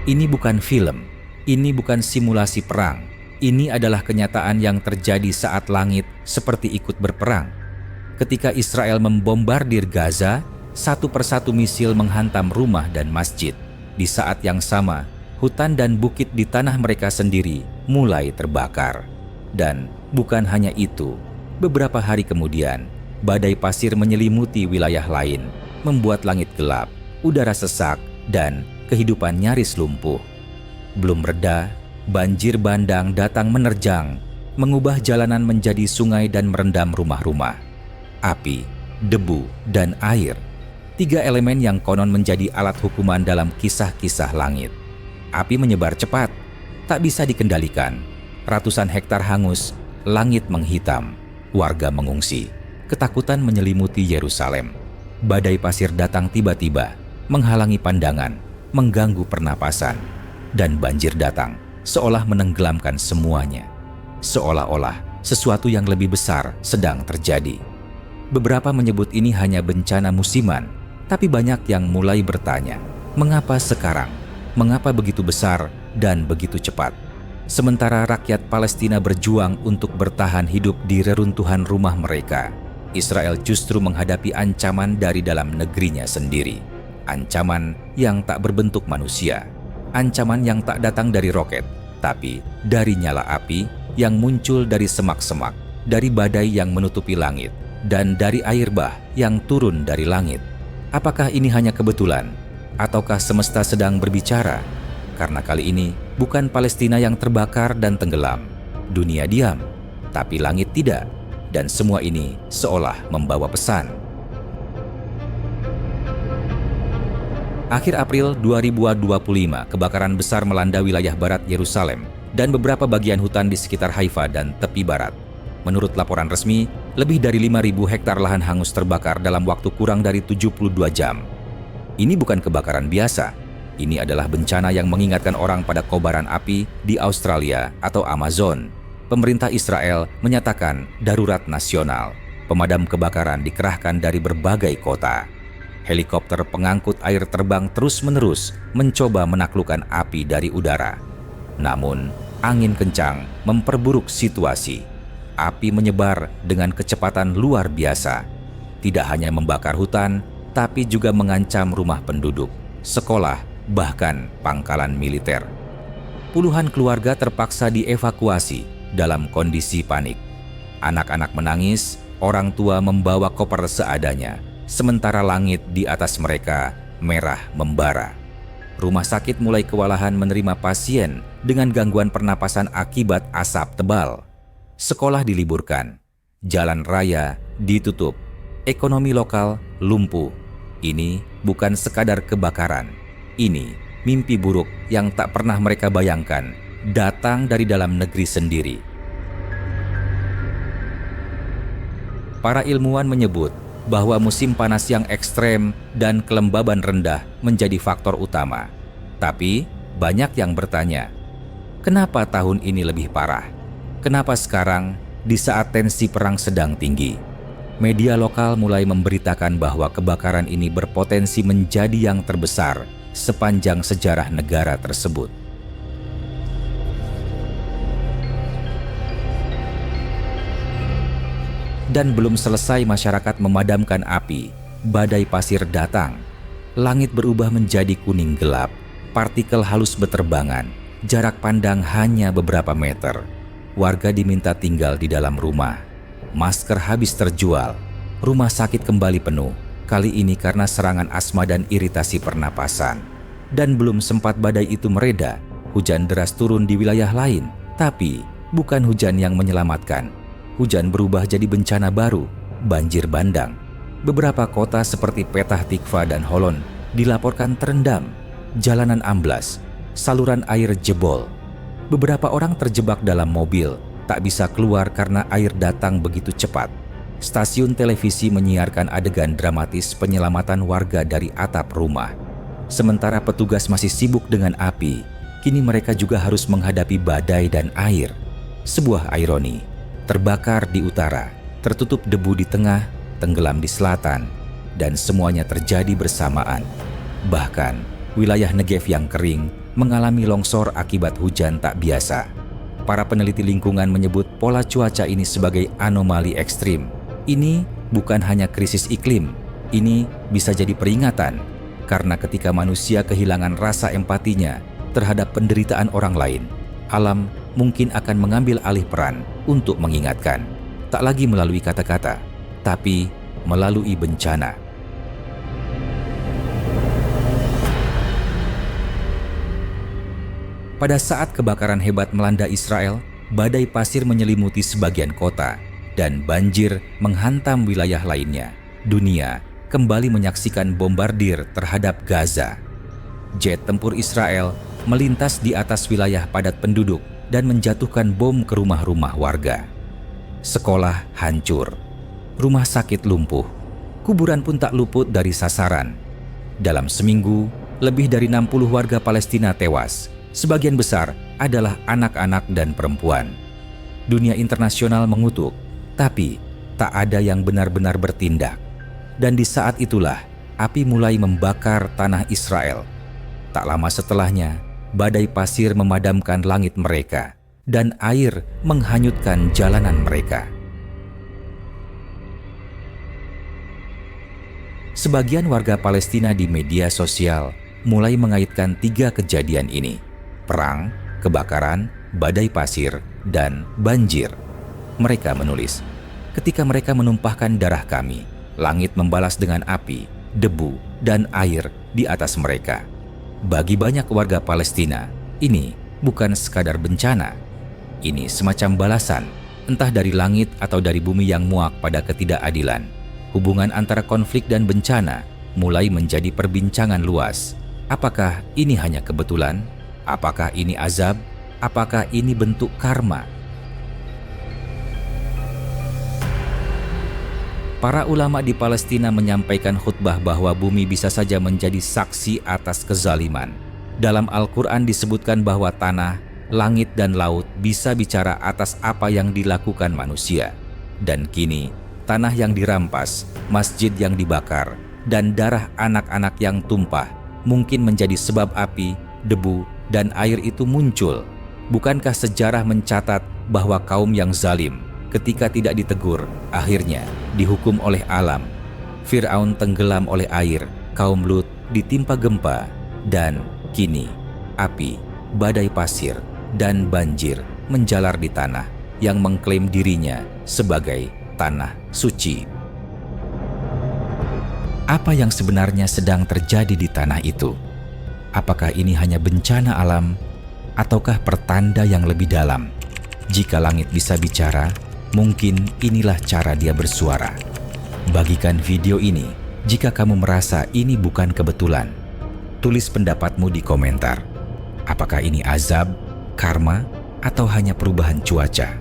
Ini bukan film, ini bukan simulasi perang. Ini adalah kenyataan yang terjadi saat langit seperti ikut berperang. Ketika Israel membombardir Gaza, satu persatu misil menghantam rumah dan masjid. Di saat yang sama, hutan dan bukit di tanah mereka sendiri mulai terbakar. Dan bukan hanya itu, beberapa hari kemudian, badai pasir menyelimuti wilayah lain, membuat langit gelap, udara sesak, dan kehidupan nyaris lumpuh. Belum reda, banjir bandang datang menerjang, mengubah jalanan menjadi sungai dan merendam rumah-rumah. Api, debu, dan air, tiga elemen yang konon menjadi alat hukuman dalam kisah-kisah langit. Api menyebar cepat, tak bisa dikendalikan. Ratusan hektar hangus, langit menghitam, warga mengungsi. Ketakutan menyelimuti Yerusalem. Badai pasir datang tiba-tiba, menghalangi pandangan, mengganggu pernapasan. Dan banjir datang, seolah menenggelamkan semuanya. Seolah-olah sesuatu yang lebih besar sedang terjadi. Beberapa menyebut ini hanya bencana musiman, tapi banyak yang mulai bertanya, mengapa sekarang? Mengapa begitu besar dan begitu cepat? Sementara rakyat Palestina berjuang untuk bertahan hidup di reruntuhan rumah mereka, Israel justru menghadapi ancaman dari dalam negerinya sendiri. Ancaman yang tak berbentuk manusia. Ancaman yang tak datang dari roket, tapi dari nyala api yang muncul dari semak-semak, dari badai yang menutupi langit, dan dari air bah yang turun dari langit. Apakah ini hanya kebetulan? Ataukah semesta sedang berbicara? Karena kali ini bukan Palestina yang terbakar dan tenggelam. Dunia diam, tapi langit tidak. Dan semua ini seolah membawa pesan. Akhir April 2025, kebakaran besar melanda wilayah barat Yerusalem dan beberapa bagian hutan di sekitar Haifa dan tepi barat. Menurut laporan resmi, lebih dari 5.000 hektar lahan hangus terbakar dalam waktu kurang dari 72 jam. Ini bukan kebakaran biasa. Ini adalah bencana yang mengingatkan orang pada kobaran api di Australia atau Amazon. Pemerintah Israel menyatakan darurat nasional. Pemadam kebakaran dikerahkan dari berbagai kota. Helikopter pengangkut air terbang terus-menerus mencoba menaklukkan api dari udara. Namun, angin kencang memperburuk situasi. Api menyebar dengan kecepatan luar biasa. Tidak hanya membakar hutan, tapi juga mengancam rumah penduduk, sekolah, bahkan pangkalan militer. Puluhan keluarga terpaksa dievakuasi dalam kondisi panik. Anak-anak menangis, orang tua membawa koper seadanya, sementara langit di atas mereka merah membara. Rumah sakit mulai kewalahan menerima pasien dengan gangguan pernapasan akibat asap tebal. Sekolah diliburkan, jalan raya ditutup, ekonomi lokal lumpuh. Ini bukan sekadar kebakaran. Ini mimpi buruk yang tak pernah mereka bayangkan datang dari dalam negeri sendiri. Para ilmuwan menyebut bahwa musim panas yang ekstrem dan kelembaban rendah menjadi faktor utama. Tapi banyak yang bertanya, kenapa tahun ini lebih parah? Kenapa sekarang di saat tensi perang sedang tinggi? Media lokal mulai memberitakan bahwa kebakaran ini berpotensi menjadi yang terbesar sepanjang sejarah negara tersebut. Dan belum selesai masyarakat memadamkan api, badai pasir datang. Langit berubah menjadi kuning gelap, partikel halus beterbangan, jarak pandang hanya beberapa meter. Warga diminta tinggal di dalam rumah. Masker habis terjual. Rumah sakit kembali penuh, kali ini karena serangan asma dan iritasi pernapasan. Dan belum sempat badai itu mereda, hujan deras turun di wilayah lain. Tapi bukan hujan yang menyelamatkan. Hujan berubah jadi bencana baru, banjir bandang. Beberapa kota seperti Petah Tikva dan Holon dilaporkan terendam. Jalanan amblas, saluran air jebol. Beberapa orang terjebak dalam mobil, tak bisa keluar karena air datang begitu cepat. Stasiun televisi menyiarkan adegan dramatis penyelamatan warga dari atap rumah. Sementara petugas masih sibuk dengan api, kini mereka juga harus menghadapi badai dan air. Sebuah ironi, terbakar di utara, tertutup debu di tengah, tenggelam di selatan, dan semuanya terjadi bersamaan. Bahkan, wilayah Negev yang kering mengalami longsor akibat hujan tak biasa. Para peneliti lingkungan menyebut pola cuaca ini sebagai anomali ekstrim. Ini bukan hanya krisis iklim, ini bisa jadi peringatan, karena ketika manusia kehilangan rasa empatinya terhadap penderitaan orang lain, alam mungkin akan mengambil alih peran untuk mengingatkan, tak lagi melalui kata-kata, tapi melalui bencana. Pada saat kebakaran hebat melanda Israel, badai pasir menyelimuti sebagian kota dan banjir menghantam wilayah lainnya. Dunia kembali menyaksikan bombardir terhadap Gaza. Jet tempur Israel melintas di atas wilayah padat penduduk dan menjatuhkan bom ke rumah-rumah warga. Sekolah hancur, rumah sakit lumpuh, kuburan pun tak luput dari sasaran. Dalam seminggu, lebih dari 60 warga Palestina tewas. Sebagian besar adalah anak-anak dan perempuan. Dunia internasional mengutuk, tapi tak ada yang benar-benar bertindak. Dan di saat itulah, api mulai membakar tanah Israel. Tak lama setelahnya, badai pasir memadamkan langit mereka, dan air menghanyutkan jalanan mereka. Sebagian warga Palestina di media sosial mulai mengaitkan 3 kejadian ini: perang, kebakaran, badai pasir, dan banjir. Mereka menulis, ketika mereka menumpahkan darah kami, langit membalas dengan api, debu, dan air di atas mereka. Bagi banyak warga Palestina, ini bukan sekadar bencana. Ini semacam balasan, entah dari langit atau dari bumi yang muak pada ketidakadilan. Hubungan antara konflik dan bencana mulai menjadi perbincangan luas. Apakah ini hanya kebetulan? Apakah ini azab? Apakah ini bentuk karma? Para ulama di Palestina menyampaikan khutbah bahwa bumi bisa saja menjadi saksi atas kezaliman. Dalam Al-Quran disebutkan bahwa tanah, langit, dan laut bisa bicara atas apa yang dilakukan manusia. Dan kini, tanah yang dirampas, masjid yang dibakar, dan darah anak-anak yang tumpah mungkin menjadi sebab api, debu, dan air itu muncul. Bukankah sejarah mencatat bahwa kaum yang zalim ketika tidak ditegur akhirnya dihukum oleh alam? Fir'aun tenggelam oleh air, kaum Lut ditimpa gempa, dan kini api, badai pasir, dan banjir menjalar di tanah yang mengklaim dirinya sebagai tanah suci. Apa yang sebenarnya sedang terjadi di tanah itu? Apakah ini hanya bencana alam, ataukah pertanda yang lebih dalam? Jika langit bisa bicara, mungkin inilah cara dia bersuara. Bagikan video ini jika kamu merasa ini bukan kebetulan. Tulis pendapatmu di komentar. Apakah ini azab, karma, atau hanya perubahan cuaca?